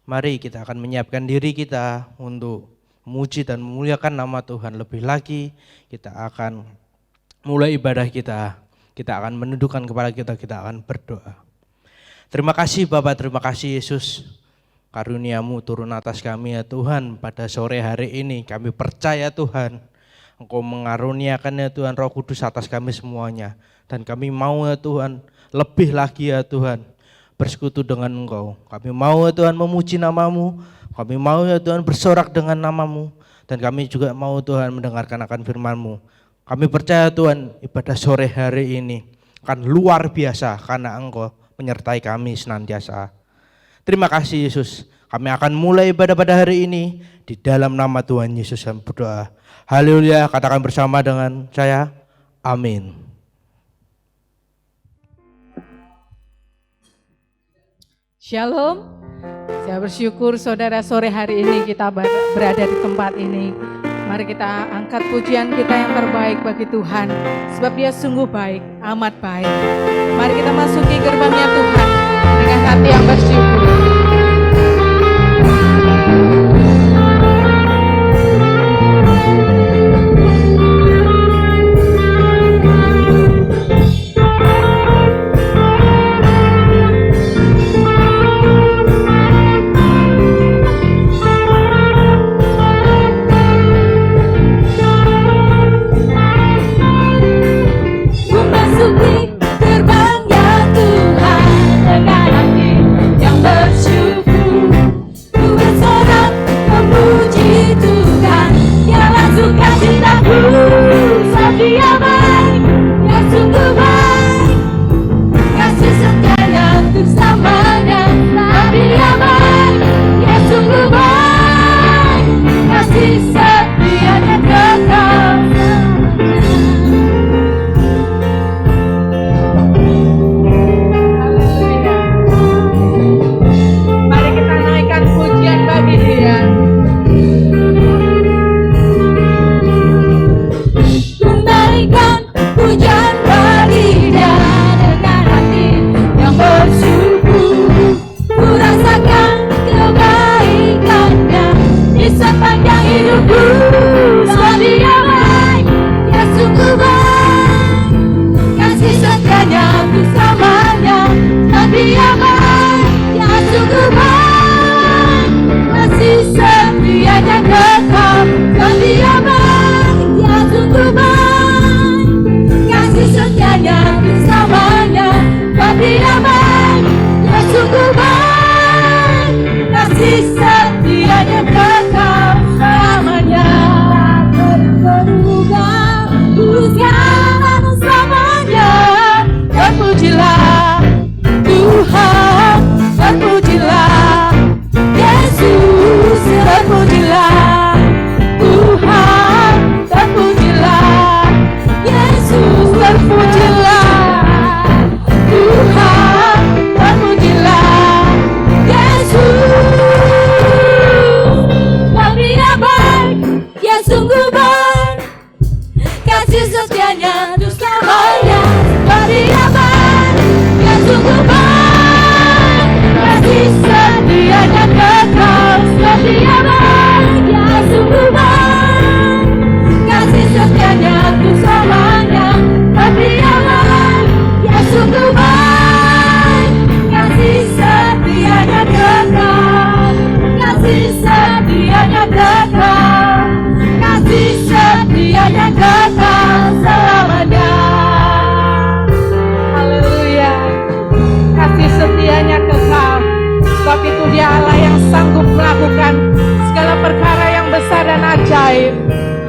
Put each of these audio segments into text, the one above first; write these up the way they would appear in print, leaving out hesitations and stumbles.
Mari kita akan menyiapkan diri kita untuk memuji dan memuliakan nama Tuhan. Lebih lagi kita akan mulai ibadah kita. Kita akan menundukkan kepala kita akan berdoa. Terima kasih Bapa, terima kasih Yesus. Karunia-Mu turun atas kami ya Tuhan pada sore hari ini. Kami percaya Tuhan, Engkau mengaruniakan ya Tuhan Roh Kudus atas kami semuanya. Dan kami mau ya Tuhan, lebih lagi ya Tuhan, bersekutu dengan Engkau. Kami mau ya Tuhan memuji nama-Mu. Kami mau ya Tuhan bersorak dengan nama-Mu. Dan kami juga mau Tuhan mendengarkan akan firman-Mu. Kami percaya Tuhan ibadah sore hari ini akan luar biasa karena Engkau menyertai kami senantiasa. Terima kasih Yesus. Kami akan mulai ibadah pada hari ini di dalam nama Tuhan Yesus kami berdoa. Haleluya, katakan bersama dengan saya. Amin. Shalom. Saya bersyukur saudara sore hari ini kita berada di tempat ini. Mari kita angkat pujian kita yang terbaik bagi Tuhan. Sebab Dia sungguh baik, amat baik. Mari kita masuki gerbangnya Tuhan dengan hati yang bersyukur.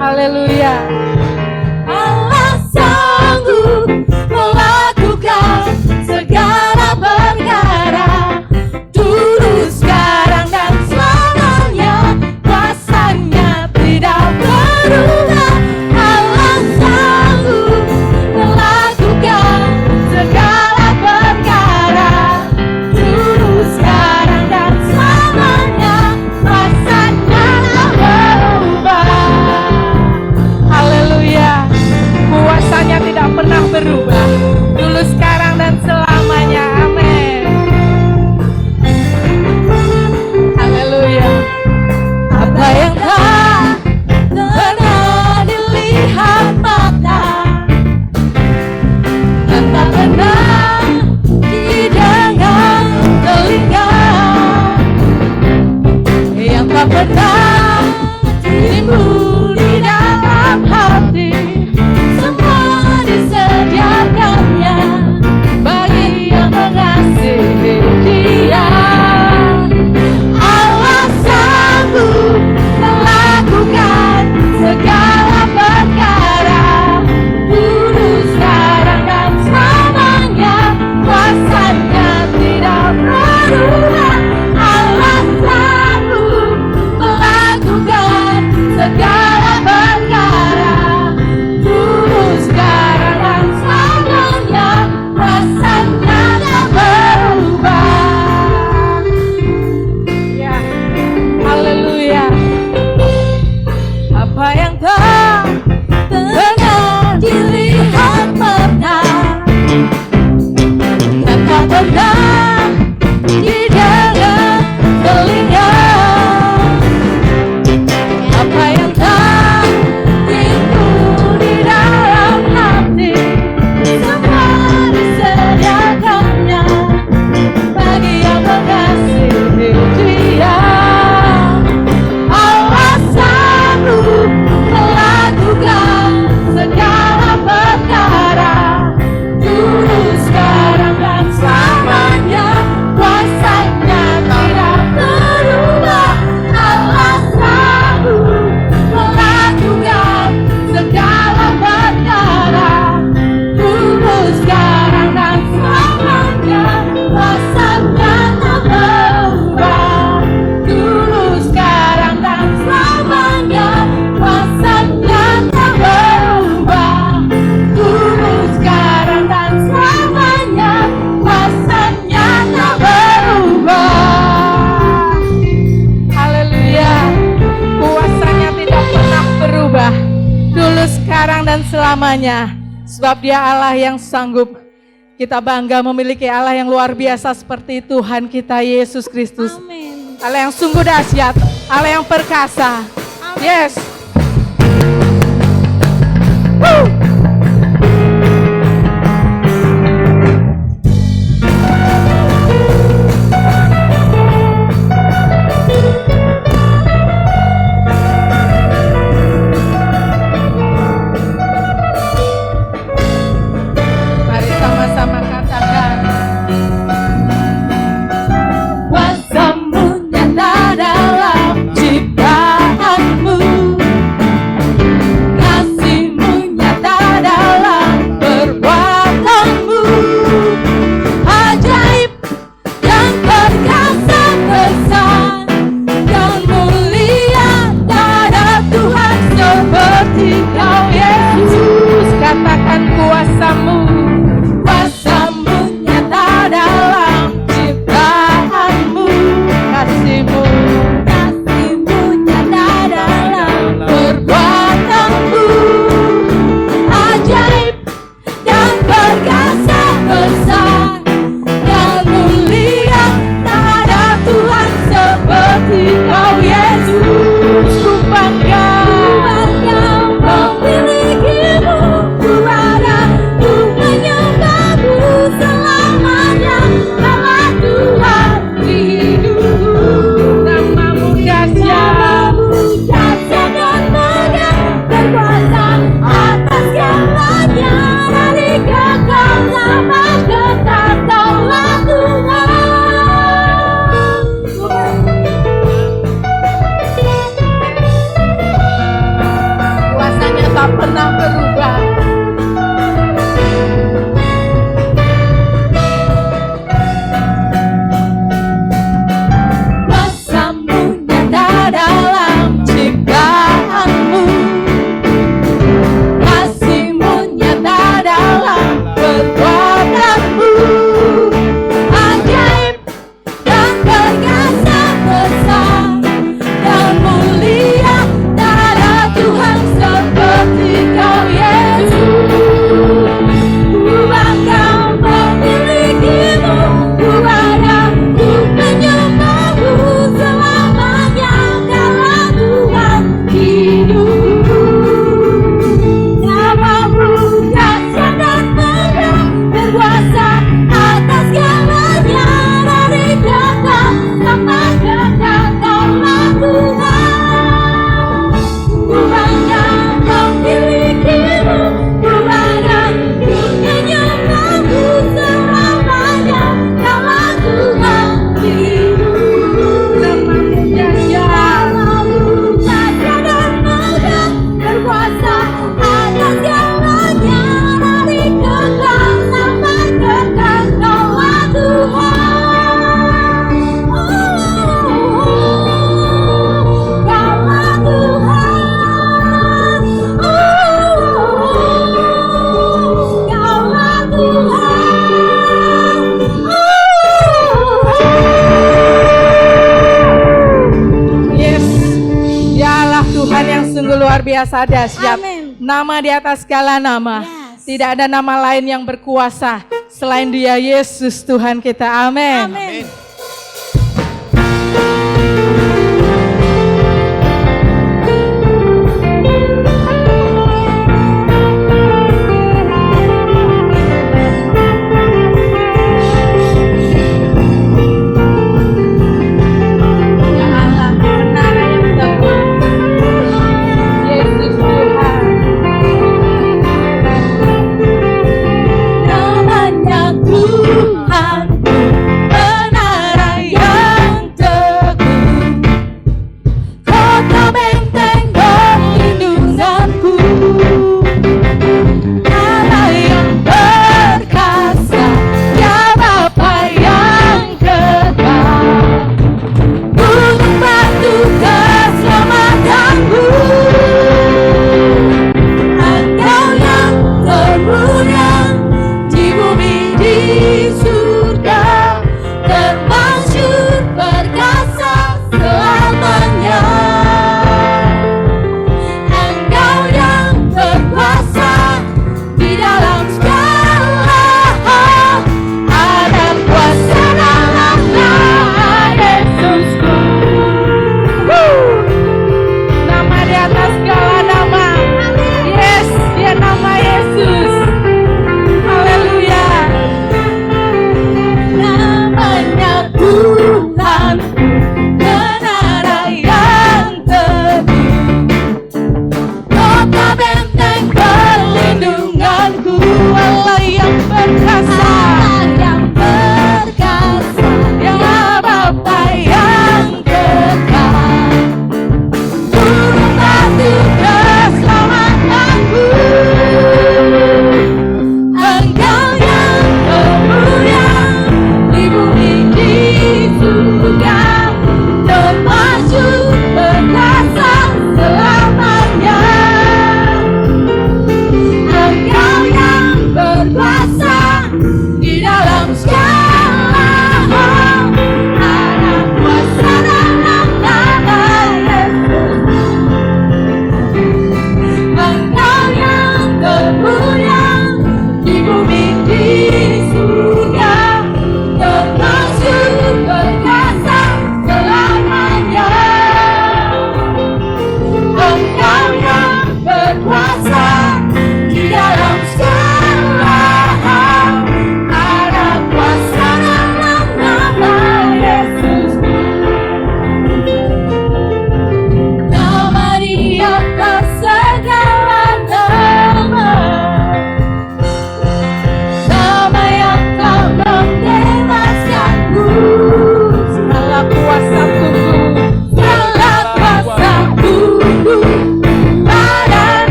Haleluya. pernah didengar telinga apa yang tak rindu di dalam hati, semua disediakannya bagi yang mengasihi Dia. Allah sanggup melakukan segala perkara, dulu, sekarang, dan selamanya. Kuasanya tidak berubah. Allah sanggup melakukan segala perkara, dulu, sekarang, dan selamanya. Kuasanya tak berubah. Dulu, sekarang, dan selamanya. Kuasanya tak berubah. Dulu, sekarang, dan selamanya. Kuasanya tak berubah. Haleluya. Kuasanya tidak pernah berubah, dulu, sekarang, dan selamanya. Sebab Dia Allah yang sanggup. Kita bangga memiliki Allah yang luar biasa seperti Tuhan kita Yesus Kristus. Amin. Allah yang sungguh dahsyat, Allah yang perkasa. Yes. Mari sama-sama katakan. Kuasa-Mu nyata dalam ciptaanmu, kasih-Mu nyata dalam perbuatanmu, ajaib dan perkasa besar dan mulia. Tak ada Tuhan seperti Kau Yesus. Katakan kuasa-Mu, kuasa-Mu nyata dalam ciptaanmu, kasih-Mu, kasih-Mu nyata dalam perbuatanmu, ajaib dan perkasa besar dan mulia. Tak ada Tuhan seperti Kau Yesus. Ku bangga memilikimu, ku ada, ku menyembahmu selamanya. Kala Tuhan di hidup, namamu dahsyat, dan megah, berkuasa atas segalanya. Dari kekal sampai kekal, Kaulah Tuhan. Kuasanya tak pernah berubah. Kuasa-Mu nyata dalam ciptaanmu, kasih-Mu nyata dalam perbuatanmu, ajaib dan perkasa besar dan mulia. Tak ada Tuhan seperti Kau Yesus. Ku bangga memilikimu, ku ada, ku menyembahmu selamanya. Kala Tuhan hidup, namamu dahsyat dan megah, berkuasa atas segalanya. Dari kekal sampai kekal, Kaulah Tuhan. Ku bangga memilikimu, ku ada, ku menyembahmu selamanya. Kala Tuhan hidup, namamu dahsyat, namamu dahsyat dan megah, berkuasa atas segalanya. Dari kekal sampai kekal, Kaulah Tuhan. Kaulah Tuhan. Kaulah Tuhan. Yes, Dialah Tuhan yang sungguh luar biasa dahsyat. Amin. Nama di atas segala nama. Yes. Tidak ada nama lain yang berkuasa Selain Dia, Yesus Tuhan kita. Amin. Amin. Ya Allah, menara yang teguh. Yesus Tuhan. Namanya Tuhan, menara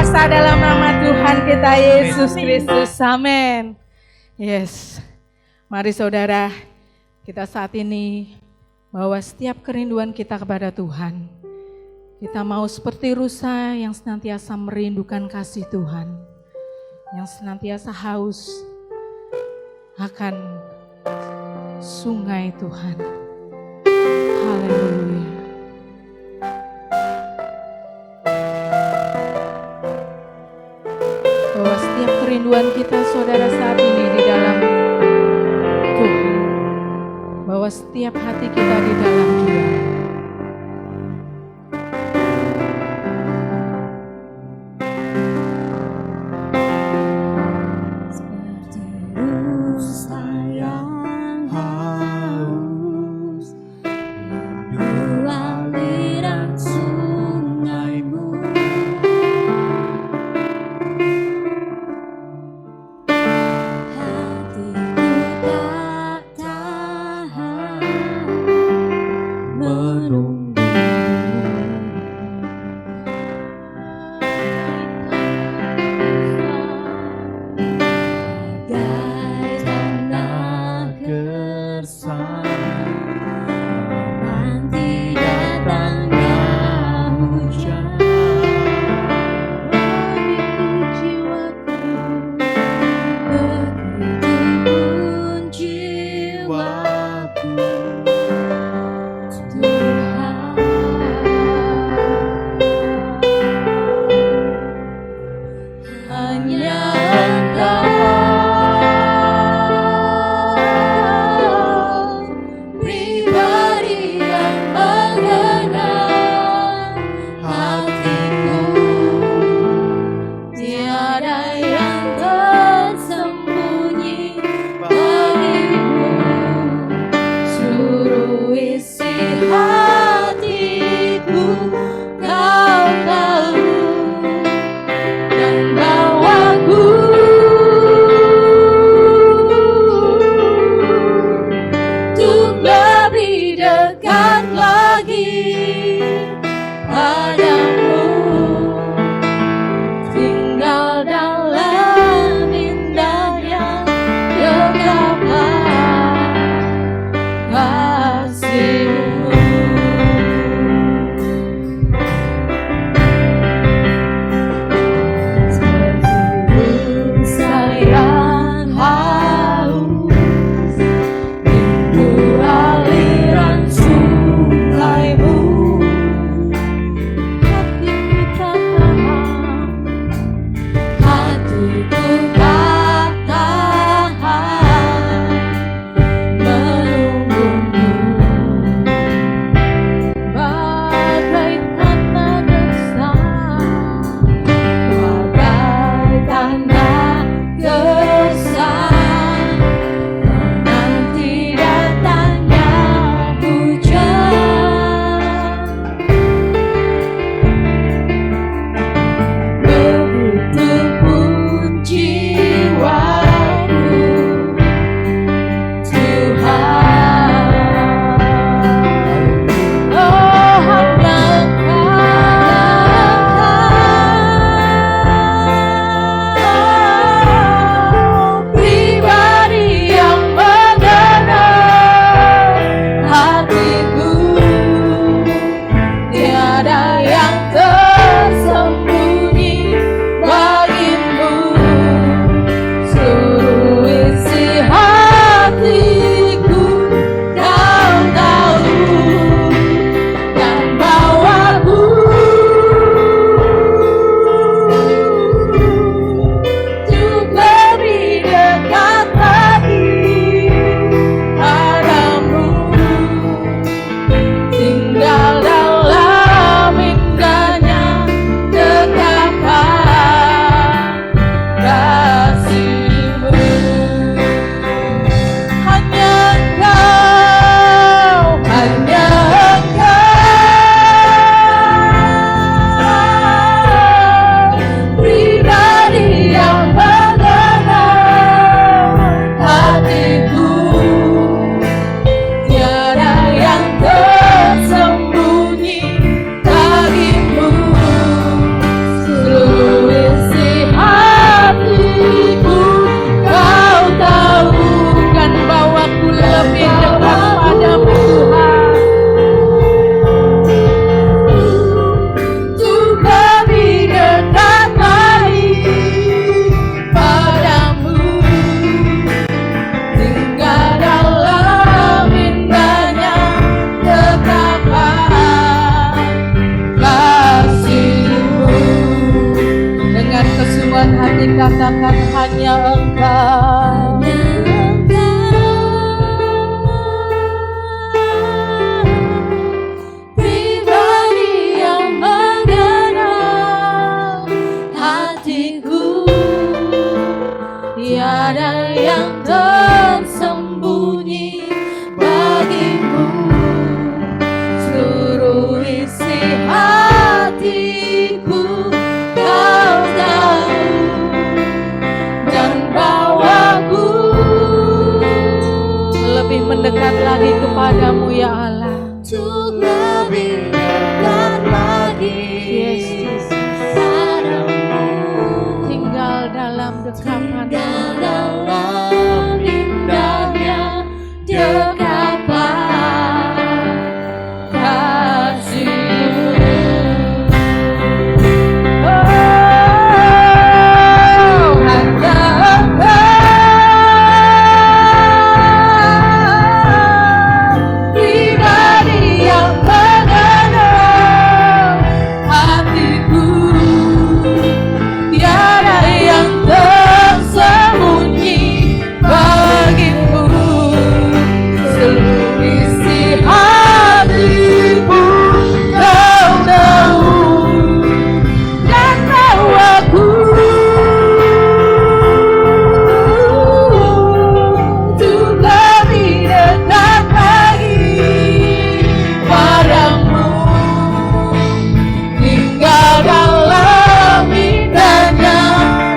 kuasa dalam nama Tuhan kita Yesus Kristus. Amin. Yes. Mari saudara, kita saat ini bawa setiap kerinduan kita kepada Tuhan. Kita mau seperti rusa yang senantiasa merindukan kasih Tuhan, yang senantiasa haus akan sungai Tuhan. Haleluya. Bahwa setiap kerinduan kita saudara saat ini di dalam Tuhan, bahwa setiap hati kita di dalam Dia. Hatiku tak tahan membuat hati katakan hanya Engkau. Pribadi yang mengenal hatiku, tiada yang tersembunyi bagimu. Seluruh isi hatiku Kau tahu, dan bawaku lebih mendekat lagi kepadamu ya Allah. Untuk lebih dekat lagi, Yesus, padamu. Tinggal dalam dekapan, dalam indahnya dekapan kasih-Mu. Oh, hanya Engkau, pribadi yang mengenal hatiku, tiada yang tersembunyi bagimu. Seluruh isi hatiku Kau tahu, dan bawaku untuk lebih dekat lagi padamu. Tinggal dalam indahnya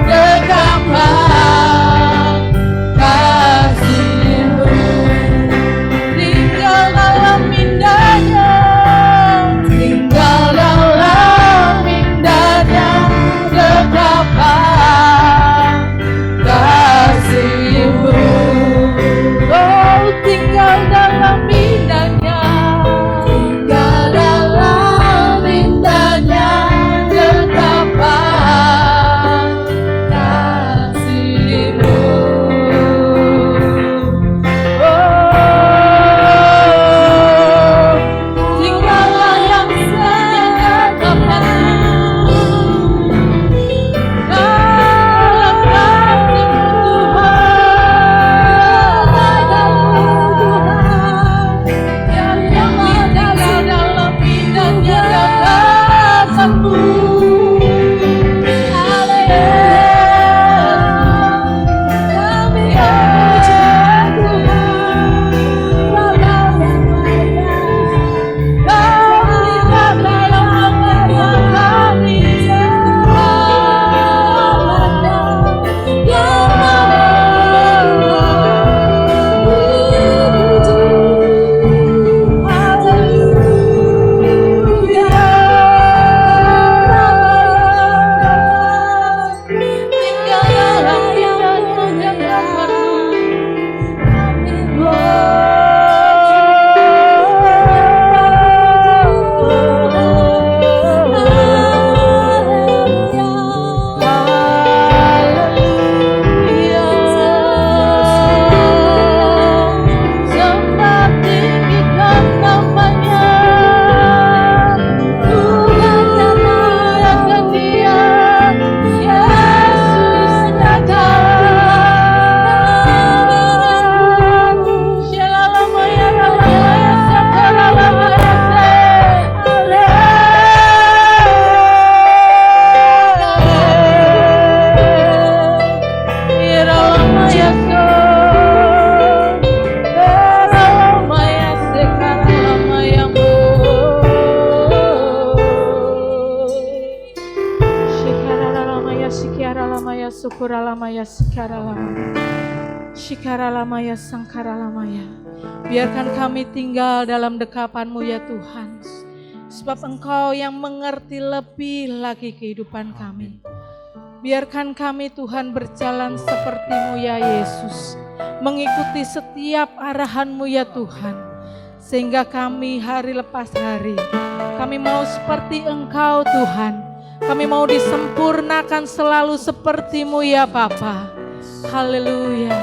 dekapan kasih-Mu. Tinggal dalam indahnya, tinggal dalam indahnya dekapan kasih-Mu. Oh, tinggal dalam indahnya, tinggal dalam indahnya dekapan kasih-Mu. Tinggallah yang sangat aman dalam kasih-Mu Tuhan. Yang tinggal dalam indahnya dekapan-Mu. Kami puja Tuhan. Sembah tinggikan namanya, muliakan Dia, Yesus datang. Shalalamaya lamaya sakaralamaya iralamaya iralamaya sekaralamaya shikaralamaya sikaralamaya sukuralamaya sikaralamaya shikaralamaya sangkaralamaya. Biarkan kami tinggal dalam dekapan-Mu ya Tuhan, sebab Engkau yang mengerti lebih lagi kehidupan kami. Biarkan kami Tuhan berjalan seperti-Mu ya Yesus, mengikuti setiap arahan-Mu ya Tuhan, sehingga kami hari lepas hari, kami mau seperti Engkau Tuhan, kami mau disempurnakan selalu seperti-Mu ya Bapa. Haleluya.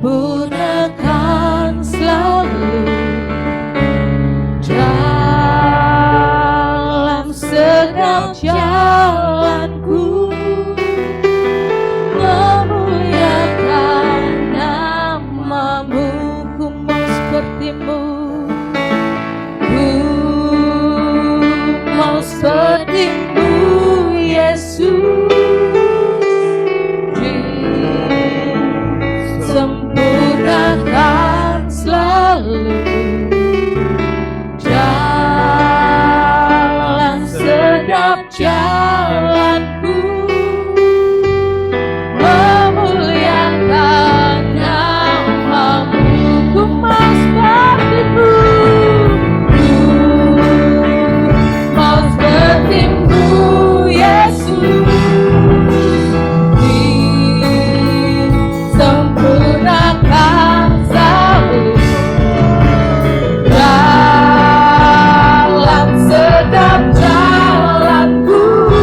sempurnakan selalu dalam segala jalanku, memuliakan namamu. Ku mau sepertimu, ku mau sepertimu Yesus. Sempurnakan selalu dalam setiap jalanku, memuliakan namamu. Ku mau sepertimu, ku mau sepertimu Yesus. Sempurnakan selalu dalam setiap jalanku,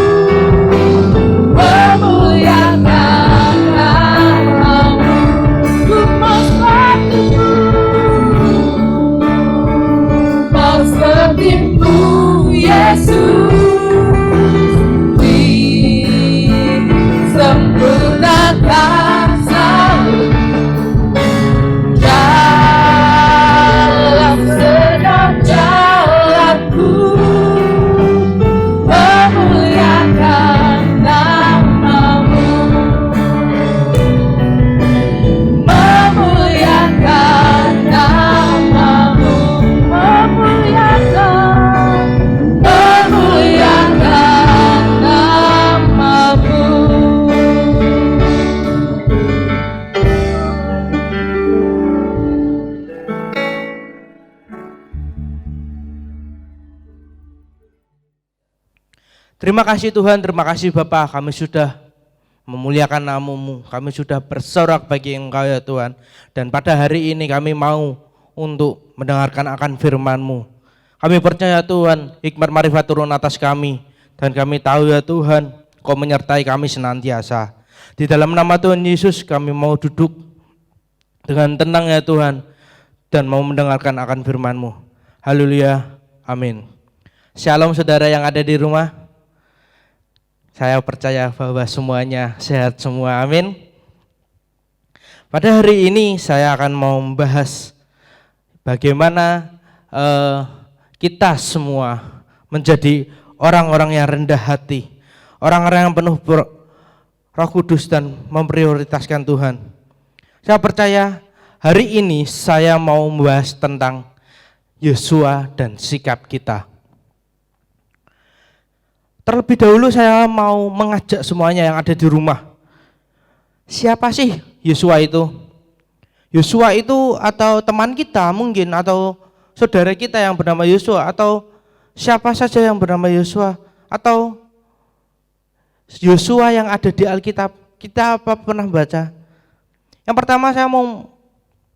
memuliakan namamu. Ku mau sepertimu Yesus. Sempurnakan selalu dalam setiap jalanku, memuliakan namamu, memuliakan namamu, memuliakan namamu. Terima kasih Tuhan, terima kasih Bapa, kami sudah memuliakan namamu, kami sudah bersorak bagi Engkau ya Tuhan. Dan pada hari ini kami mau untuk mendengarkan akan firman-Mu. Kami percaya Tuhan, hikmat marifat turun atas kami. Dan kami tahu ya Tuhan, Kau menyertai kami senantiasa. Di dalam nama Tuhan Yesus kami mau duduk dengan tenang ya Tuhan, dan mau mendengarkan akan firman-Mu. Haleluya, amin. Shalom saudara yang ada di rumah. Saya percaya bahwa semuanya sehat semua, amin. Pada hari ini saya akan mau membahas bagaimana kita semua menjadi orang-orang yang rendah hati, orang-orang yang penuh Roh Kudus dan memprioritaskan Tuhan. Saya percaya hari ini saya mau membahas tentang Yosua dan sikap kita. Terlebih dahulu saya mau mengajak semuanya yang ada di rumah. Siapa sih Yosua itu? Yosua itu atau teman kita mungkin, atau saudara kita yang bernama Yosua, atau siapa saja yang bernama Yosua, atau Yosua yang ada di Alkitab. Kita apa pernah baca? Yang pertama saya mau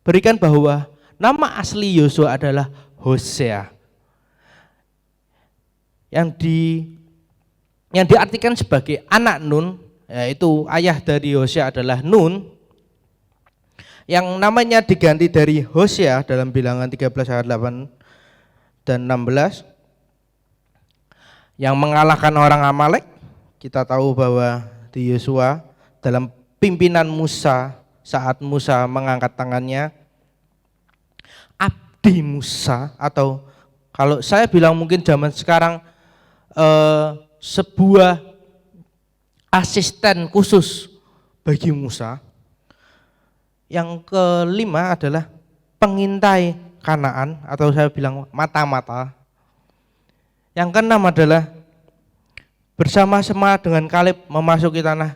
berikan bahwa nama asli Yosua adalah Hosea. Yang diartikan sebagai anak Nun, yaitu ayah dari Hosea adalah Nun, yang namanya diganti dari Hosea dalam Bilangan 13 ayat 8 dan 16, yang mengalahkan orang Amalek. Kita tahu bahwa di Yosua dalam pimpinan Musa, saat Musa mengangkat tangannya, Abdi Musa, atau kalau saya bilang mungkin zaman sekarang sebuah asisten khusus bagi Musa. Yang kelima adalah pengintai Kanaan, atau saya bilang mata-mata. Yang keenam adalah bersama-sama dengan Kaleb memasuki tanah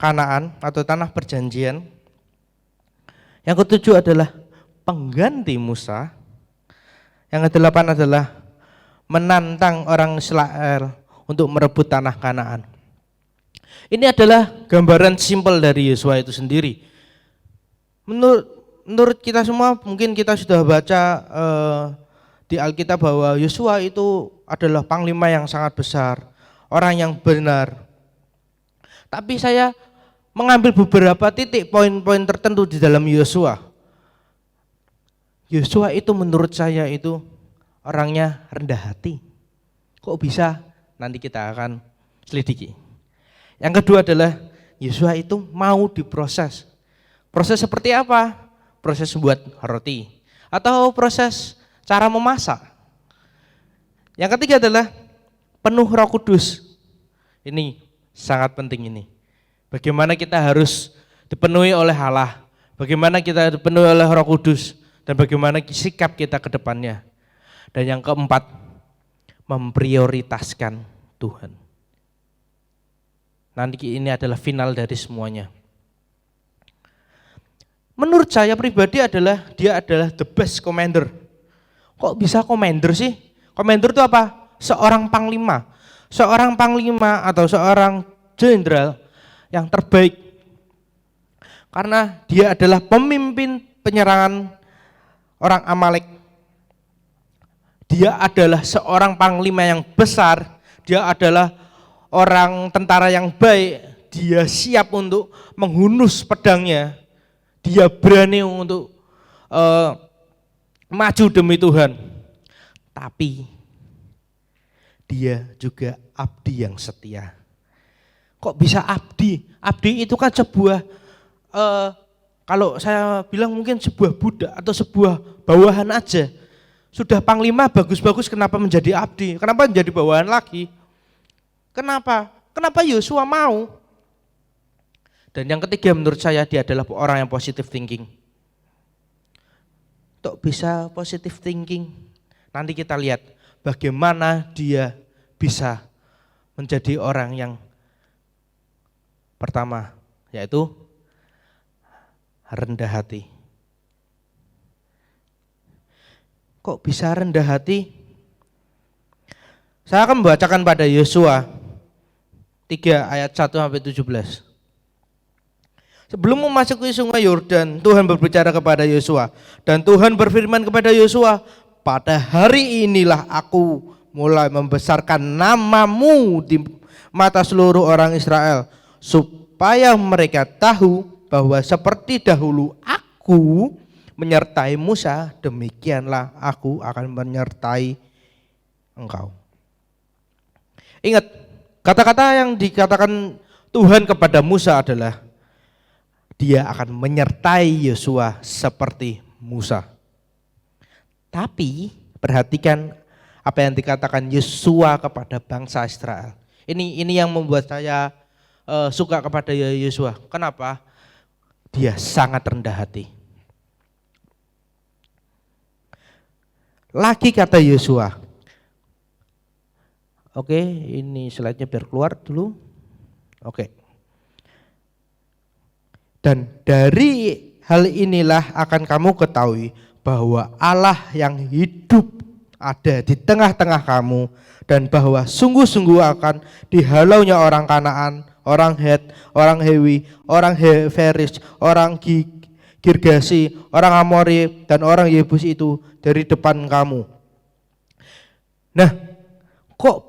Kanaan atau tanah perjanjian. Yang ketujuh adalah pengganti Musa. Yang kedelapan adalah menantang orang Israel untuk merebut tanah Kanaan. Ini adalah gambaran simpel dari Yosua itu sendiri. Menurut kita semua, mungkin kita sudah baca di Alkitab bahwa Yosua itu adalah panglima yang sangat besar, orang yang benar. Tapi saya mengambil beberapa titik poin-poin tertentu di dalam Yosua. Yosua itu menurut saya itu orangnya rendah hati. Kok bisa? Nanti kita akan selidiki. Yang kedua adalah Yosua itu mau diproses. Proses seperti apa? Proses membuat roti atau proses cara memasak. Yang ketiga adalah penuh Roh Kudus. Ini sangat penting ini. Bagaimana kita harus dipenuhi oleh Allah, bagaimana kita dipenuhi oleh Roh Kudus, dan bagaimana sikap kita ke depannya. Dan yang keempat, memprioritaskan Tuhan. Nanti ini adalah final dari semuanya. Menurut saya pribadi dia adalah the best commander. Kok bisa commander sih? Commander itu apa? Seorang panglima. Seorang panglima atau seorang jenderal yang terbaik. Karena dia adalah pemimpin penyerangan orang Amalek. Dia adalah seorang panglima yang besar. Dia adalah orang tentara yang baik. Dia siap untuk menghunus pedangnya. Dia berani untuk maju demi Tuhan. Tapi dia juga abdi yang setia. Kok bisa abdi? Abdi itu kan sebuah, kalau saya bilang mungkin sebuah budak atau sebuah bawahan aja. Sudah panglima bagus-bagus, kenapa menjadi abdi? Kenapa menjadi bawahan lagi? Kenapa? Kenapa Yosua mau? Dan yang ketiga menurut saya dia adalah orang yang positive thinking. Kok bisa positive thinking? Nanti kita lihat bagaimana dia bisa menjadi orang yang pertama, yaitu rendah hati. Kok bisa rendah hati? Saya akan membacakan pada Yosua 3 ayat 1 sampai 17. Sebelum memasuki sungai Yordan, Tuhan berbicara kepada Yosua, dan Tuhan berfirman kepada Yosua, pada hari inilah aku mulai membesarkan namamu di mata seluruh orang Israel, supaya mereka tahu bahwa seperti dahulu aku menyertai Musa, demikianlah aku akan menyertai engkau. Ingat, kata-kata yang dikatakan Tuhan kepada Musa adalah dia akan menyertai Yosua seperti Musa. Tapi perhatikan apa yang dikatakan Yosua kepada bangsa Israel. Ini yang membuat saya suka kepada Yosua. Kenapa? Dia sangat rendah hati. Lagi kata Yosua. Oke, ini slide-nya biar keluar dulu. Oke. Dan dari hal inilah akan kamu ketahui bahwa Allah yang hidup ada di tengah-tengah kamu, dan bahwa sungguh-sungguh akan dihalaunya orang Kanaan, orang Het, orang Hewi, orang Feris, orang Girgasi, orang Amori, dan orang Yebus itu dari depan kamu. Nah, kok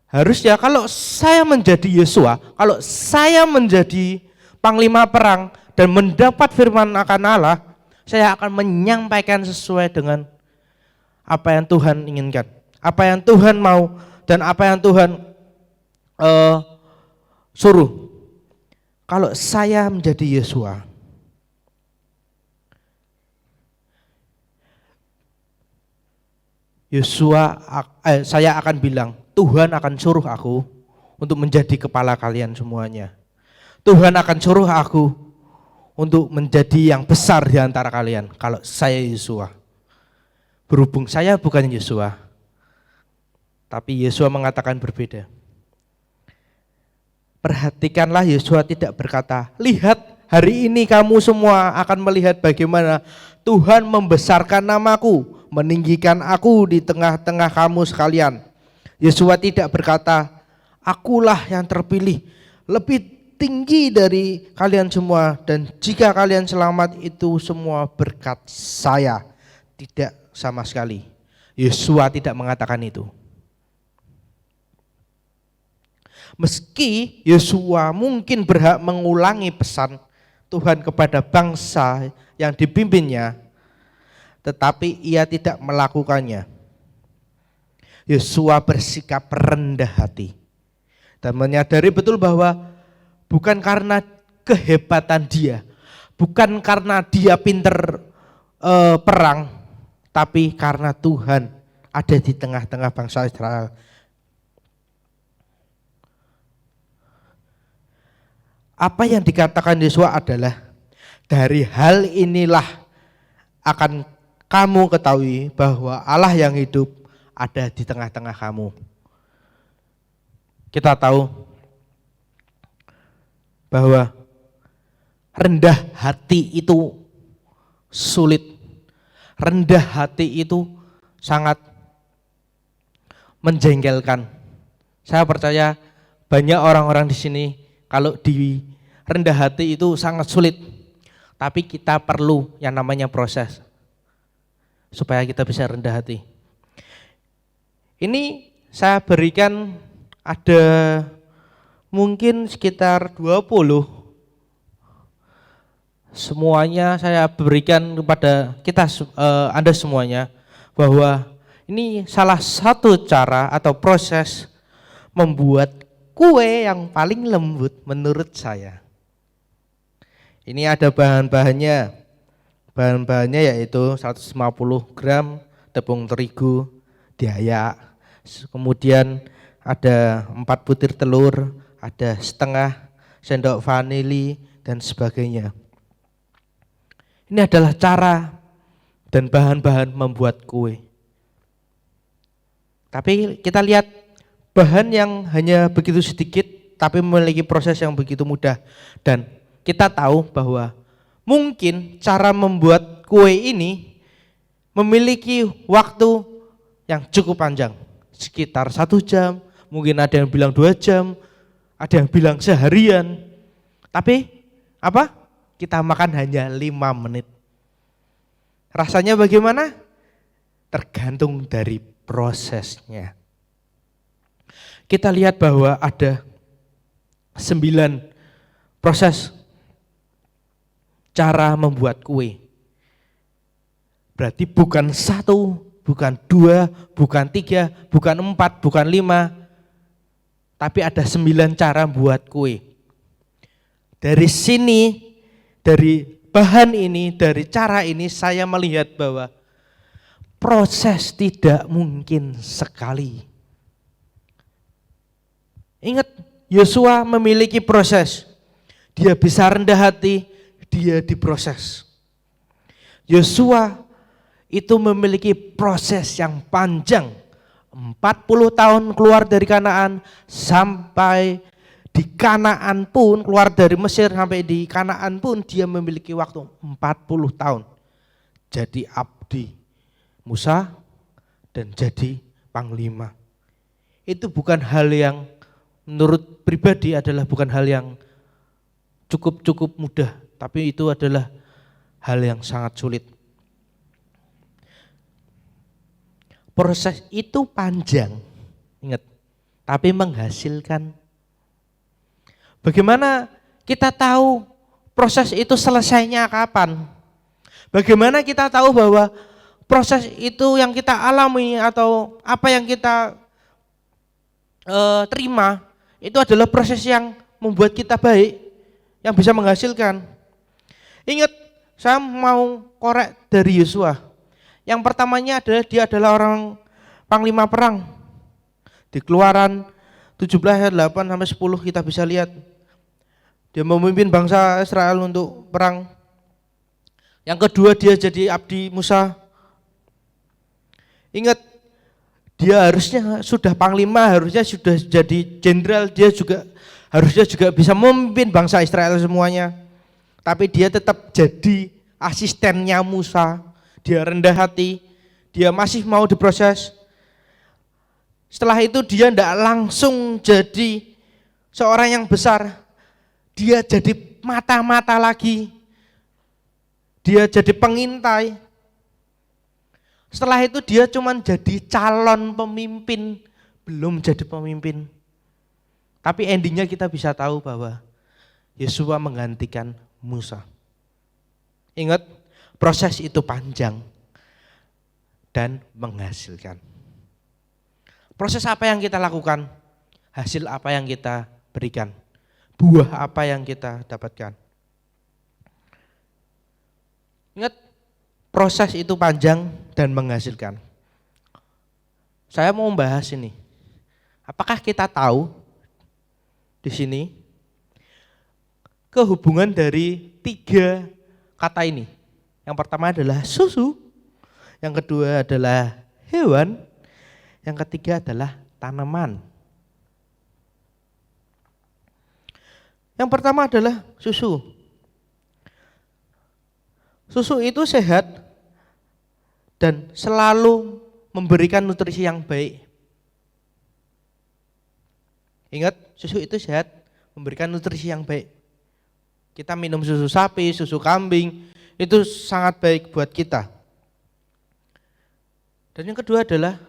harusnya kalau saya menjadi Yosua, kalau saya menjadi panglima perang dan mendapat firman akan Allah, saya akan menyampaikan sesuai dengan apa yang Tuhan inginkan, apa yang Tuhan mau, dan apa yang Tuhan suruh. Kalau saya menjadi Yosua, saya akan bilang, Tuhan akan suruh aku untuk menjadi kepala kalian semuanya. Tuhan akan suruh aku untuk menjadi yang besar di antara kalian kalau saya Yosua. Berhubung saya bukan Yosua, tapi Yosua mengatakan berbeda. Perhatikanlah, Yosua tidak berkata, lihat hari ini kamu semua akan melihat bagaimana Tuhan membesarkan namaku, meninggikan aku di tengah-tengah kamu sekalian. Yosua tidak berkata, akulah yang terpilih, lebih tinggi dari kalian semua, dan jika kalian selamat itu semua berkat saya. Tidak sama sekali. Yosua tidak mengatakan itu. Meski Yosua mungkin berhak mengulangi pesan Tuhan kepada bangsa yang dipimpinnya, tetapi ia tidak melakukannya. Yosua bersikap rendah hati dan menyadari betul bahwa bukan karena kehebatan dia, bukan karena dia pinter perang, tapi karena Tuhan ada di tengah-tengah bangsa Israel. Apa yang dikatakan Yosua adalah, dari hal inilah akan kamu ketahui bahwa Allah yang hidup ada di tengah-tengah kamu. Kita tahu bahwa rendah hati itu sulit. Rendah hati itu sangat menjengkelkan. Saya percaya banyak orang-orang di sini kalau di rendah hati itu sangat sulit. Tapi kita perlu yang namanya proses supaya kita bisa rendah hati. Ini saya berikan ada mungkin sekitar 20. Semuanya saya berikan kepada kita Anda semuanya, bahwa ini salah satu cara atau proses membuat kue yang paling lembut menurut saya. Ini ada bahan-bahannya. Bahan-bahannya yaitu 150 gram tepung terigu diayak. Kemudian ada 4 butir telur, ada setengah sendok vanili dan sebagainya. Ini adalah cara dan bahan-bahan membuat kue. Tapi kita lihat bahan yang hanya begitu sedikit tapi memiliki proses yang begitu mudah, dan kita tahu bahwa mungkin cara membuat kue ini memiliki waktu yang cukup panjang, sekitar 1 jam, mungkin ada yang bilang 2 jam, ada yang bilang seharian. Tapi apa? Kita makan hanya 5 menit. Rasanya bagaimana? Tergantung dari prosesnya. Kita lihat bahwa ada 9 proses cara membuat kue. Berarti bukan 1, bukan 2, bukan 3, bukan 4, bukan 5, tapi ada 9 cara buat kue. Dari sini, dari bahan ini, dari cara ini saya melihat bahwa proses tidak mungkin sekali. Ingat, Yosua memiliki proses. Dia bisa rendah hati, dia diproses. Yosua itu memiliki proses yang panjang. 40 tahun keluar dari Kanaan, sampai di Kanaan pun, keluar dari Mesir sampai di Kanaan pun dia memiliki waktu 40 tahun. Jadi abdi Musa dan jadi panglima. Itu bukan hal yang menurut pribadi adalah bukan hal yang cukup mudah, tapi itu adalah hal yang sangat sulit. Proses itu panjang, ingat, tapi menghasilkan. Bagaimana kita tahu proses itu selesainya kapan? Bagaimana kita tahu bahwa proses itu yang kita alami atau apa yang kita terima itu adalah proses yang membuat kita baik, yang bisa menghasilkan. Ingat, saya mau korek dari Yosua. Yang pertamanya adalah dia adalah orang panglima perang. Di Keluaran 17 ayat 8 sampai 10 kita bisa lihat. Dia memimpin bangsa Israel untuk perang. Yang kedua, dia jadi abdi Musa. Ingat, dia harusnya sudah panglima, harusnya sudah jadi jenderal, dia juga harusnya juga bisa memimpin bangsa Israel semuanya. Tapi dia tetap jadi asistennya Musa. Dia rendah hati, dia masih mau diproses. Setelah itu dia tidak langsung jadi seorang yang besar. Dia jadi mata-mata lagi. Dia jadi pengintai. Setelah itu dia cuma jadi calon pemimpin, belum jadi pemimpin. Tapi endingnya kita bisa tahu bahwa Yosua menggantikan Musa. Ingat, proses itu panjang dan menghasilkan. Proses apa yang kita lakukan, hasil apa yang kita berikan, buah apa yang kita dapatkan. Ingat, proses itu panjang dan menghasilkan. Saya mau membahas ini. Apakah kita tahu di sini kehubungan dari 3 kata ini? Yang pertama adalah susu, yang kedua adalah hewan, yang ketiga adalah tanaman. Yang pertama adalah susu. Susu itu sehat dan selalu memberikan nutrisi yang baik. Ingat, susu itu sehat, memberikan nutrisi yang baik. Kita minum susu sapi, susu kambing, itu sangat baik buat kita. Dan yang kedua adalah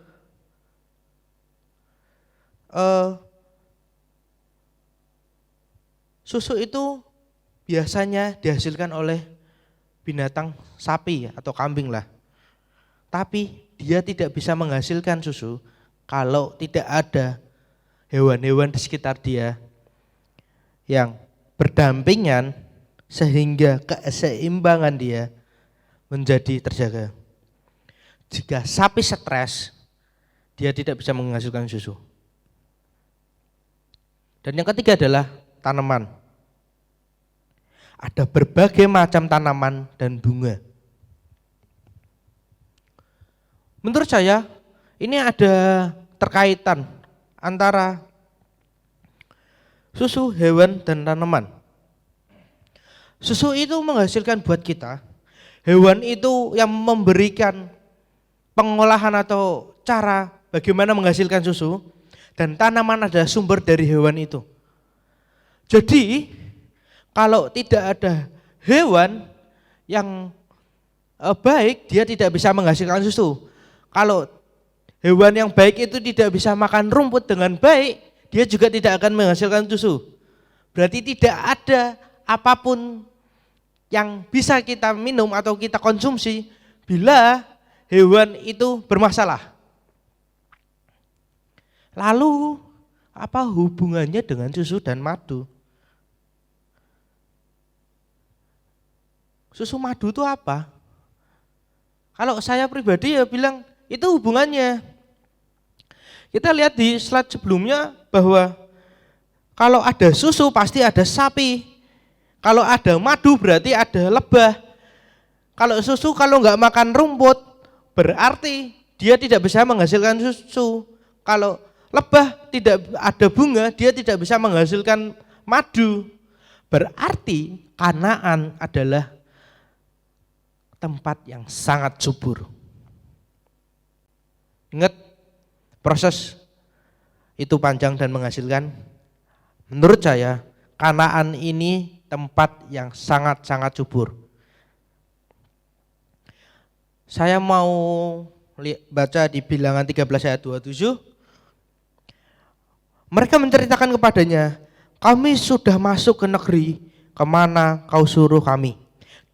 susu itu biasanya dihasilkan oleh binatang sapi atau kambing lah. Tapi dia tidak bisa menghasilkan susu kalau tidak ada hewan-hewan di sekitar dia yang berdampingan sehingga keseimbangan dia menjadi terjaga. Jika sapi stres, dia tidak bisa menghasilkan susu. Dan yang ketiga adalah tanaman. Ada berbagai macam tanaman dan bunga. Menurut saya, ini ada terkaitan antara susu, hewan, dan tanaman. Susu itu menghasilkan buat kita, hewan itu yang memberikan pengolahan atau cara bagaimana menghasilkan susu, dan tanaman adalah sumber dari hewan itu. Jadi, kalau tidak ada hewan yang baik, dia tidak bisa menghasilkan susu. Kalau hewan yang baik itu tidak bisa makan rumput dengan baik, dia juga tidak akan menghasilkan susu. Berarti tidak ada apapun yang bisa kita minum atau kita konsumsi bila hewan itu bermasalah. Lalu apa hubungannya dengan susu dan madu? Susu madu itu apa? Kalau saya pribadi ya bilang itu hubungannya. Kita lihat di slide sebelumnya bahwa kalau ada susu pasti ada sapi. Kalau ada madu berarti ada lebah. Kalau susu kalau nggak makan rumput berarti dia tidak bisa menghasilkan susu. Kalau lebah tidak ada bunga, dia tidak bisa menghasilkan madu. Berarti Kanaan adalah tempat yang sangat subur. Ingat, proses itu panjang dan menghasilkan. Menurut saya, Kanaan ini tempat yang sangat-sangat subur. Saya mau baca di Bilangan 13 ayat 27. Mereka menceritakan kepadanya, kami sudah masuk ke negeri kemana kau suruh kami.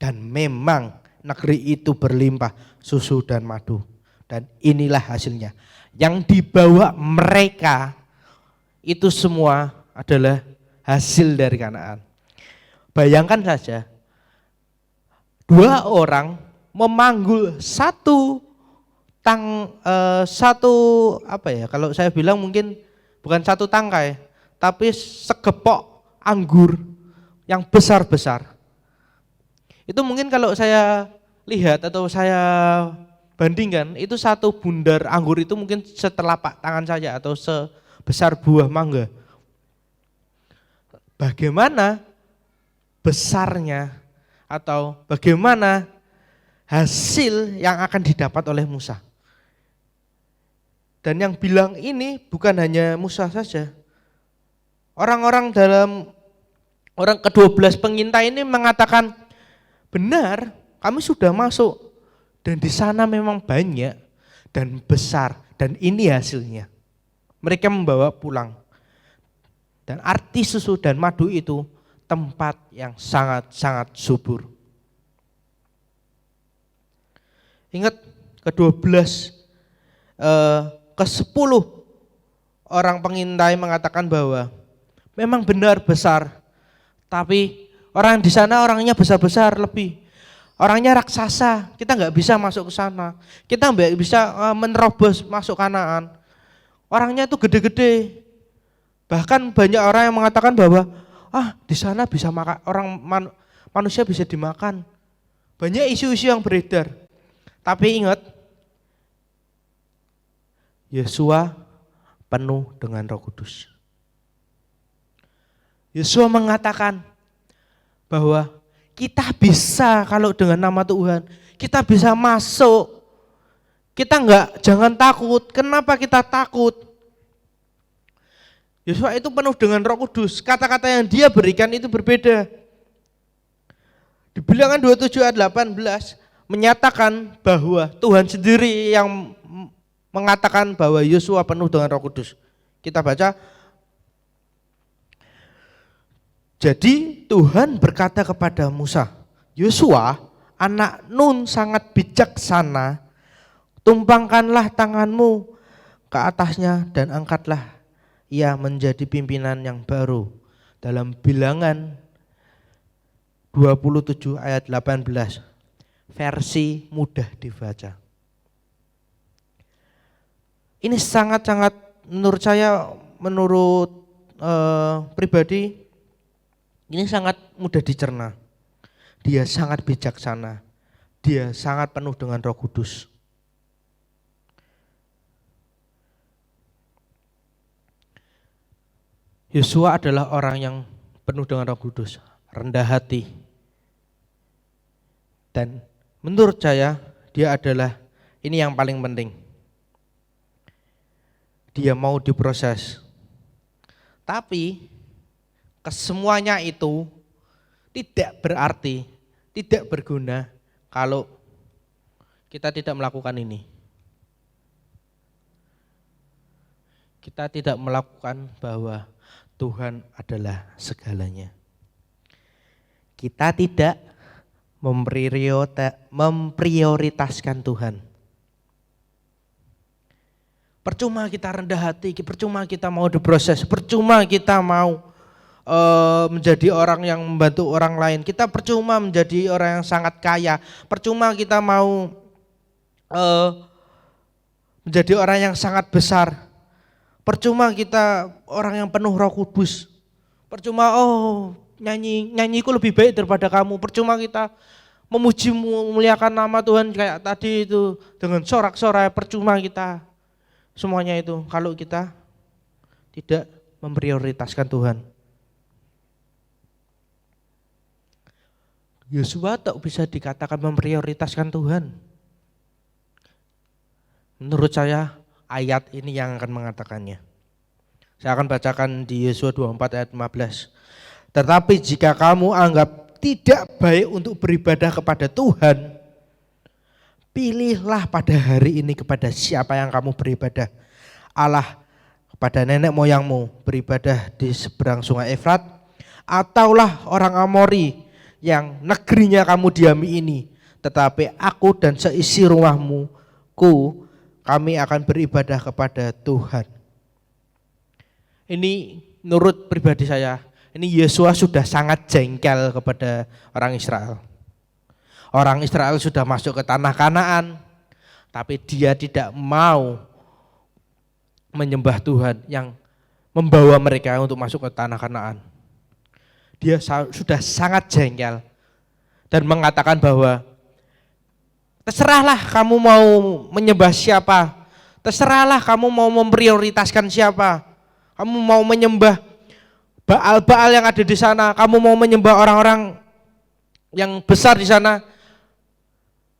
Dan memang negeri itu berlimpah susu dan madu. Dan inilah hasilnya. Yang dibawa mereka itu semua adalah hasil dari Kanaan. Bayangkan saja, 2 orang memanggul satu kalau saya bilang mungkin bukan satu tangkai, tapi segepok anggur yang besar-besar. Itu mungkin kalau saya lihat atau saya bandingkan, itu satu bundar anggur itu mungkin setelapak tangan saja atau sebesar buah mangga. Bagaimana besarnya atau bagaimana hasil yang akan didapat oleh Musa. Dan yang bilang ini bukan hanya Musa saja. Orang-orang ke-12 pengintai ini mengatakan, benar, kami sudah masuk dan di sana memang banyak dan besar dan ini hasilnya. Mereka membawa pulang. Dan arti susu dan madu itu tempat yang sangat-sangat subur. Ingat ke-12, ke-10 orang pengintai mengatakan bahwa memang benar besar, tapi orang di sana orangnya besar-besar lebih. Orangnya raksasa, kita nggak bisa masuk ke sana. Kita nggak bisa menerobos masuk Kanaan. Orangnya itu gede-gede. Bahkan banyak orang yang mengatakan bahwa di sana bisa makan, manusia bisa dimakan. Banyak isu-isu yang beredar. Tapi ingat, Yosua penuh dengan Roh Kudus. Yosua mengatakan bahwa kita bisa, kalau dengan nama Tuhan, kita bisa masuk. Kita jangan takut. Kenapa kita takut? Yosua itu penuh dengan Roh Kudus. Kata-kata yang dia berikan itu berbeda. Di Bilangan 27 ayat 18 menyatakan bahwa Tuhan sendiri yang mengatakan bahwa Yosua penuh dengan Roh Kudus. Kita baca. Jadi Tuhan berkata kepada Musa, Yosua, anak Nun sangat bijaksana, tumpangkanlah tanganmu ke atasnya dan angkatlah ia menjadi pimpinan yang baru. Dalam Bilangan 27 ayat 18, versi mudah dibaca. Ini sangat-sangat menurut saya, menurut pribadi, ini sangat mudah dicerna. Dia sangat bijaksana. Dia sangat penuh dengan Roh Kudus. Yosua adalah orang yang penuh dengan Roh Kudus, rendah hati. Dan menurut saya dia adalah, ini yang paling penting, dia mau diproses. Tapi kesemuanya itu tidak berarti, tidak berguna kalau kita tidak melakukan ini. Kita tidak melakukan bahwa Tuhan adalah segalanya. Kita tidak memprioritaskan Tuhan. Percuma kita rendah hati, percuma kita mau diproses, percuma kita mau menjadi orang yang membantu orang lain. Kita percuma menjadi orang yang sangat kaya, percuma kita mau menjadi orang yang sangat besar. Percuma kita orang yang penuh Roh Kudus. Percuma nyanyiku lebih baik daripada kamu. Percuma kita memuji memuliakan nama Tuhan kayak tadi itu dengan sorak-sorai. Percuma kita semuanya itu kalau kita tidak memprioritaskan Tuhan. Yosua tak bisa dikatakan memprioritaskan Tuhan. Menurut saya ayat ini yang akan mengatakannya. Saya akan bacakan di Yosua 24 ayat 15. Tetapi jika kamu anggap tidak baik untuk beribadah kepada Tuhan, pilihlah pada hari ini kepada siapa yang kamu beribadah. Allah kepada nenek moyangmu beribadah di seberang sungai Efrat, ataulah orang Amori yang negerinya kamu diami ini. Tetapi aku dan seisi rumahmu kami akan beribadah kepada Tuhan. Ini menurut pribadi saya, ini Yosua sudah sangat jengkel kepada orang Israel. Orang Israel sudah masuk ke tanah Kanaan, tapi dia tidak mau menyembah Tuhan yang membawa mereka untuk masuk ke tanah Kanaan. Dia sudah sangat jengkel dan mengatakan bahwa terserahlah kamu mau menyembah siapa, terserahlah kamu mau memprioritaskan siapa, kamu mau menyembah Baal-Baal yang ada di sana, kamu mau menyembah orang-orang yang besar di sana,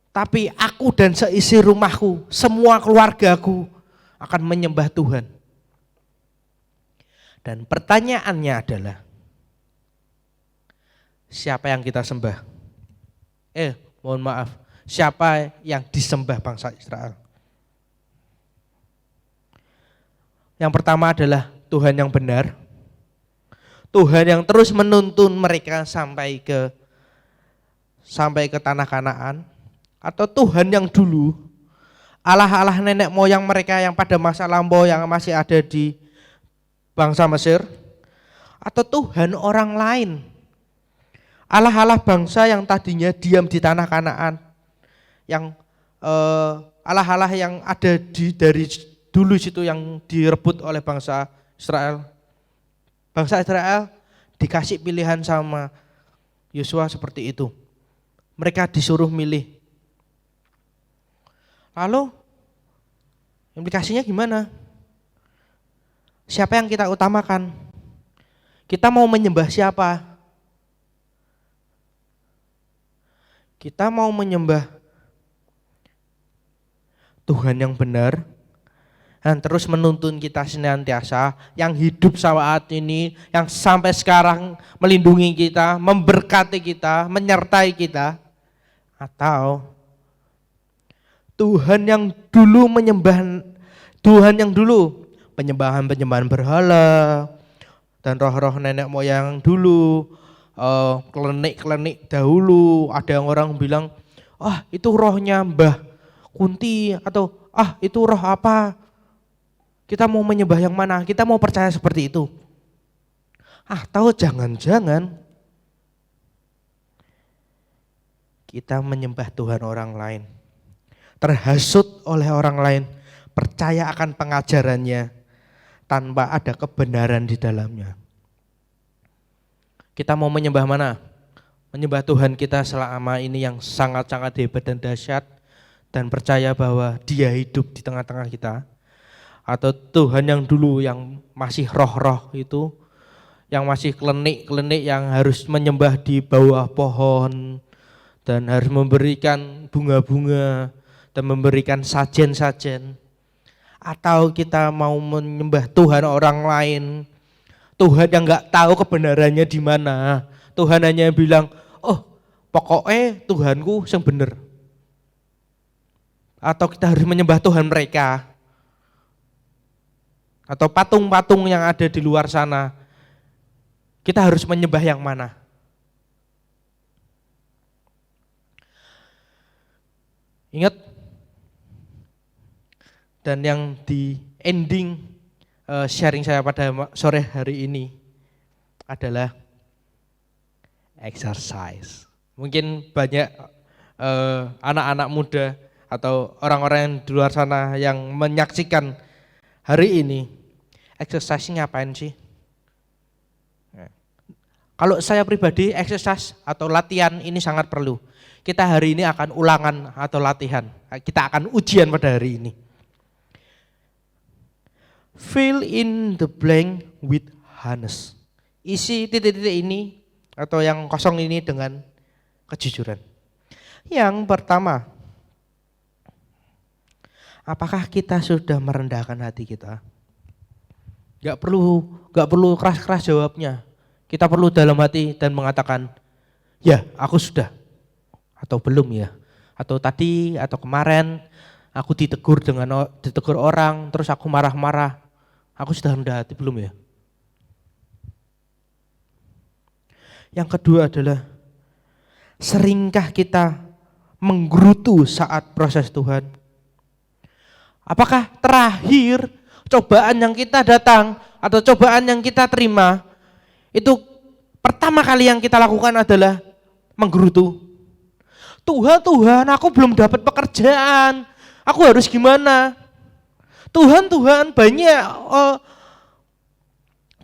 tapi aku dan seisi rumahku, semua keluargaku akan menyembah Tuhan. Dan pertanyaannya adalah, siapa yang kita sembah? Mohon maaf, siapa yang disembah bangsa Israel? Yang pertama adalah Tuhan yang benar. Tuhan yang terus menuntun mereka sampai ke tanah Kanaan, atau Tuhan yang dulu, Allah-Allah nenek moyang mereka yang pada masa lampau yang masih ada di bangsa Mesir, atau Tuhan orang lain, Allah-Allah bangsa yang tadinya diam di tanah Kanaan, yang Allah-Allah yang ada dari dulu situ yang direbut oleh bangsa Israel. Bangsa Israel dikasih pilihan sama Yosua seperti itu. Mereka disuruh milih. Lalu implikasinya gimana? Siapa yang kita utamakan? Kita mau menyembah siapa? Kita mau menyembah Tuhan yang benar, yang terus menuntun kita senantiasa, yang hidup saat ini, yang sampai sekarang melindungi kita, memberkati kita, menyertai kita, atau Tuhan yang dulu penyembahan berhala dan roh-roh nenek moyang dulu, klenik-klenik dahulu. Ada yang orang bilang, itu rohnya Mbah Kunti, atau itu roh apa. Kita mau menyembah yang mana? Kita mau percaya seperti itu. Atau jangan-jangan kita menyembah Tuhan orang lain, terhasut oleh orang lain, percaya akan pengajarannya tanpa ada kebenaran di dalamnya. Kita mau menyembah mana? Menyembah Tuhan kita selama ini yang sangat-sangat hebat dan dahsyat, dan percaya bahwa Dia hidup di tengah-tengah kita, atau Tuhan yang dulu yang masih roh-roh itu, yang masih klenik-klenik, yang harus menyembah di bawah pohon dan harus memberikan bunga-bunga dan memberikan sajen-sajen. Atau kita mau menyembah Tuhan orang lain, Tuhan yang enggak tahu kebenarannya di mana. Tuhan hanya bilang, pokoknya Tuhanku yang benar. Atau kita harus menyembah Tuhan mereka, atau patung-patung yang ada di luar sana. Kita harus menyembah yang mana? Ingat, dan yang di ending sharing saya pada sore hari ini adalah exercise. Mungkin banyak anak-anak muda atau orang-orang yang di luar sana yang menyaksikan hari ini, exercise ngapain sih? Kalau saya pribadi, exercise atau latihan ini sangat perlu. Kita hari ini akan ulangan atau latihan. Kita akan ujian pada hari ini. Fill in the blank with honest. Isi titik-titik ini atau yang kosong ini dengan kejujuran. Yang pertama, apakah kita sudah merendahkan hati kita? Gak perlu keras-keras jawabnya. Kita perlu dalam hati dan mengatakan, ya aku sudah, atau belum ya, atau tadi atau kemarin aku ditegur orang, terus aku marah-marah, aku sudah rendah hati belum ya? Yang kedua adalah, seringkah kita menggerutu saat proses Tuhan? Apakah terakhir cobaan yang kita datang atau cobaan yang kita terima, itu pertama kali yang kita lakukan adalah menggerutu? Tuhan, aku belum dapat pekerjaan, aku harus gimana? Tuhan, banyak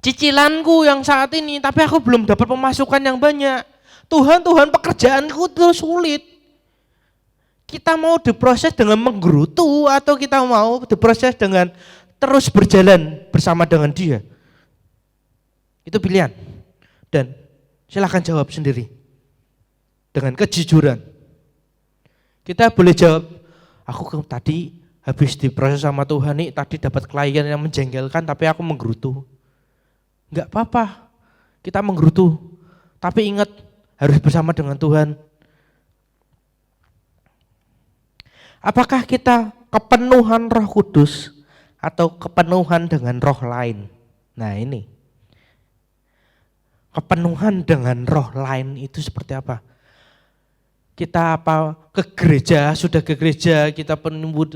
cicilanku yang saat ini, tapi aku belum dapat pemasukan yang banyak. Tuhan, pekerjaanku terus sulit. Kita mau diproses dengan menggerutu atau kita mau diproses dengan terus berjalan bersama dengan Dia? Itu pilihan. Dan silakan jawab sendiri dengan kejujuran. Kita boleh jawab, aku tadi habis diproses sama Tuhan nih, tadi dapat klien yang menjengkelkan tapi aku menggerutu. Enggak apa-apa, kita menggerutu, tapi ingat harus bersama dengan Tuhan. Apakah kita kepenuhan Roh Kudus atau kepenuhan dengan roh lain? Nah ini, kepenuhan dengan roh lain itu seperti apa? Kita ke gereja, sudah ke gereja, kita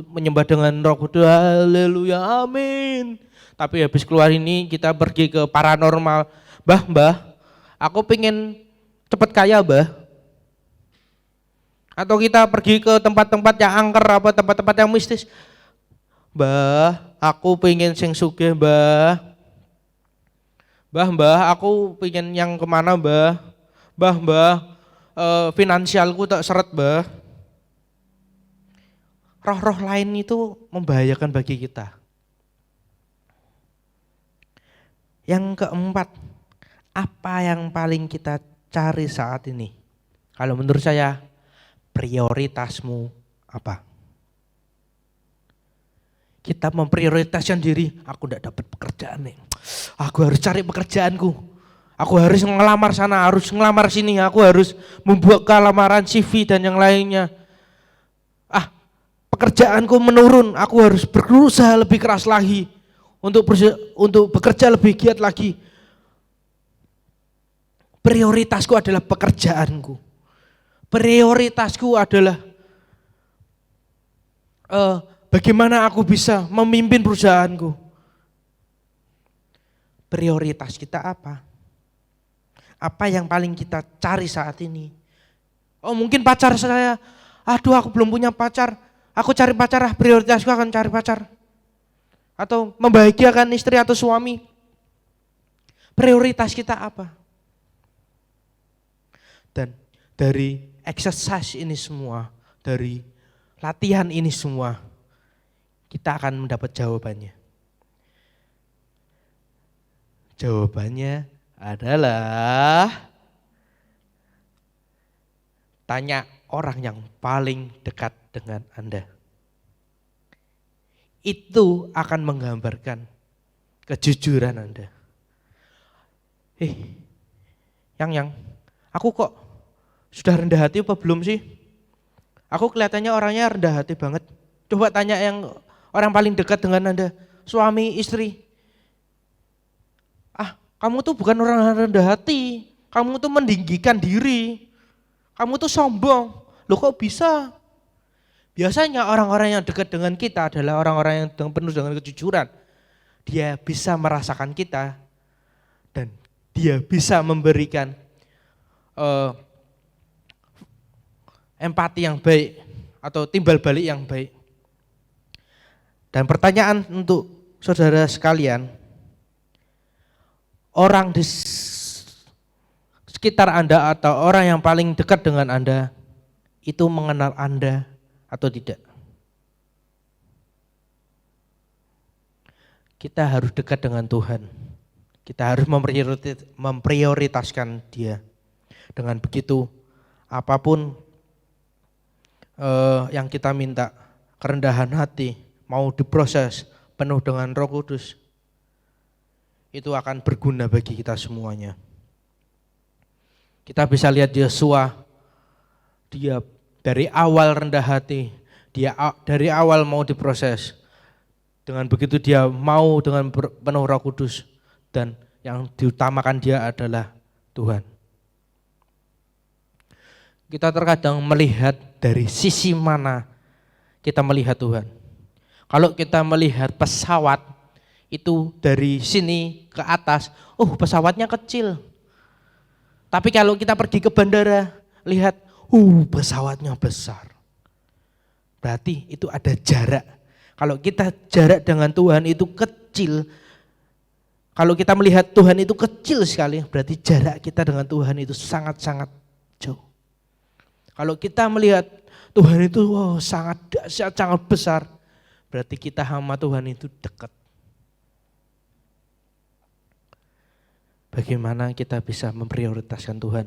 menyembah dengan roh kudus, haleluya, amin. Tapi habis keluar ini kita pergi ke paranormal, mbah, aku pengen cepet kaya mbah. Atau kita pergi ke tempat-tempat yang angker, apa tempat-tempat yang mistis, mbah, aku pengen sing sugih mbah. Mbah, aku pengen yang kemana mbah? Mbah, finansialku tak seret mbah. Roh-roh lain itu membahayakan bagi kita. Yang keempat, apa yang paling kita cari saat ini? Kalau menurut saya, prioritasmu apa? Kita memprioritaskan diri, aku tidak dapat pekerjaan nih. Aku harus cari pekerjaanku. Aku harus ngelamar sana, harus ngelamar sini, aku harus membuat lamaran CV dan yang lainnya. Pekerjaanku menurun, aku harus berusaha lebih keras lagi untuk bekerja lebih giat lagi. Prioritasku adalah pekerjaanku. Prioritasku adalah bagaimana aku bisa memimpin perusahaanku. Prioritas kita apa? Apa yang paling kita cari saat ini? Oh mungkin pacar saya, aduh aku belum punya pacar, aku cari pacar, prioritasku akan cari pacar. Atau membahagiakan istri atau suami. Prioritas kita apa? Dan dari exercise ini semua, dari latihan ini semua, kita akan mendapat jawabannya. Jawabannya adalah tanya orang yang paling dekat dengan Anda. Itu akan menggambarkan kejujuran Anda. Yang aku kok sudah rendah hati apa belum sih? Aku kelihatannya orangnya rendah hati banget. Coba tanya yang orang paling dekat dengan Anda, suami, istri. Kamu tuh bukan orang yang rendah hati, kamu tuh meninggikan diri, kamu tuh sombong. Loh kok bisa? Biasanya orang-orang yang dekat dengan kita adalah orang-orang yang penuh dengan kejujuran. Dia bisa merasakan kita dan dia bisa memberikan empati yang baik atau timbal balik yang baik. Dan pertanyaan untuk saudara sekalian, orang di sekitar Anda atau orang yang paling dekat dengan Anda itu mengenal Anda atau tidak? Kita harus dekat dengan Tuhan. Kita harus memprioritaskan Dia. Dengan begitu, apapun yang kita minta, kerendahan hati, mau diproses penuh dengan Roh Kudus, itu akan berguna bagi kita semuanya. Kita bisa lihat Yosua, dia dari awal rendah hati, dia dari awal mau diproses. Dengan begitu dia mau dengan penuh Roh Kudus dan yang diutamakan dia adalah Tuhan. Kita terkadang melihat dari sisi mana kita melihat Tuhan. Kalau kita melihat pesawat itu dari sini ke atas, pesawatnya kecil. Tapi kalau kita pergi ke bandara, lihat, pesawatnya besar. Berarti itu ada jarak. Kalau kita jarak dengan Tuhan itu kecil, kalau kita melihat Tuhan itu kecil sekali, berarti jarak kita dengan Tuhan itu sangat-sangat jauh. Kalau kita melihat Tuhan itu sangat dahsyat, sangat besar, berarti kita sama Tuhan itu dekat. Bagaimana kita bisa memprioritaskan Tuhan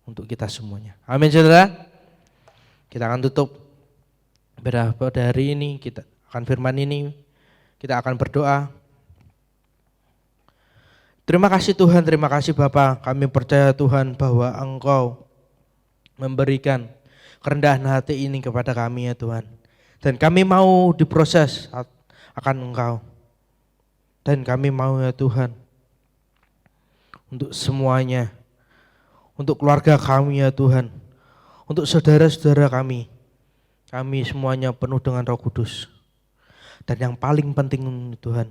untuk kita semuanya. Amin saudara. Kita akan tutup pada hari ini, kita akan firman ini, kita akan berdoa. Terima kasih Tuhan, terima kasih Bapa. Kami percaya Tuhan bahwa Engkau memberikan kerendahan hati ini kepada kami ya Tuhan. Dan kami mau diproses akan Engkau. Dan kami mau ya Tuhan untuk semuanya, untuk keluarga kami ya Tuhan, untuk saudara-saudara kami. Kami semuanya penuh dengan Roh Kudus. Dan yang paling penting Tuhan,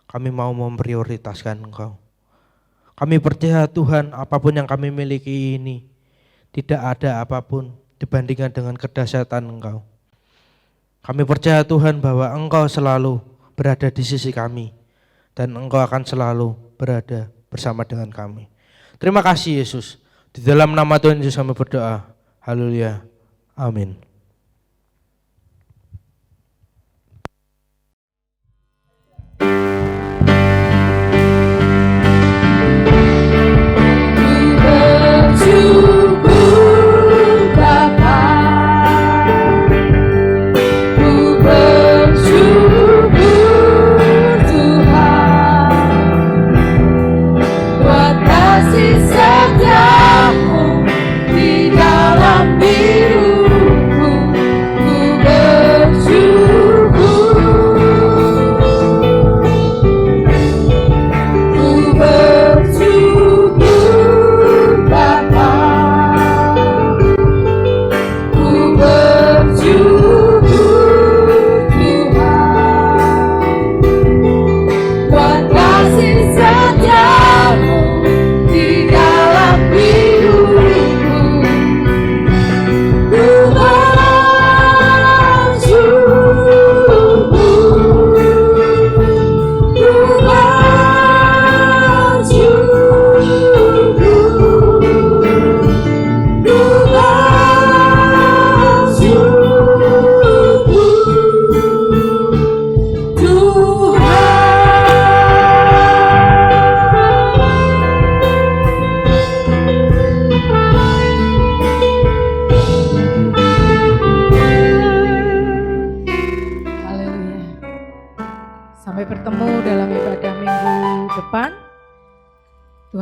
kami mau memprioritaskan Engkau. Kami percaya Tuhan, apapun yang kami miliki ini tidak ada apapun dibandingkan dengan kedahsyatan Engkau. Kami percaya Tuhan bahwa Engkau selalu berada di sisi kami dan Engkau akan selalu berada bersama dengan kami. Terima kasih Yesus. Di dalam nama Tuhan Yesus kami berdoa. Haleluya. Amin.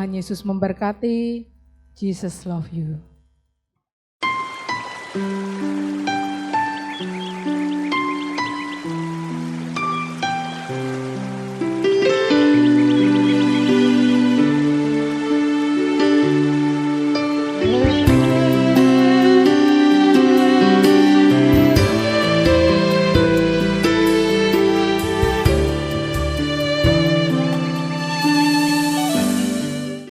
Tuhan Yesus memberkati. Jesus love you.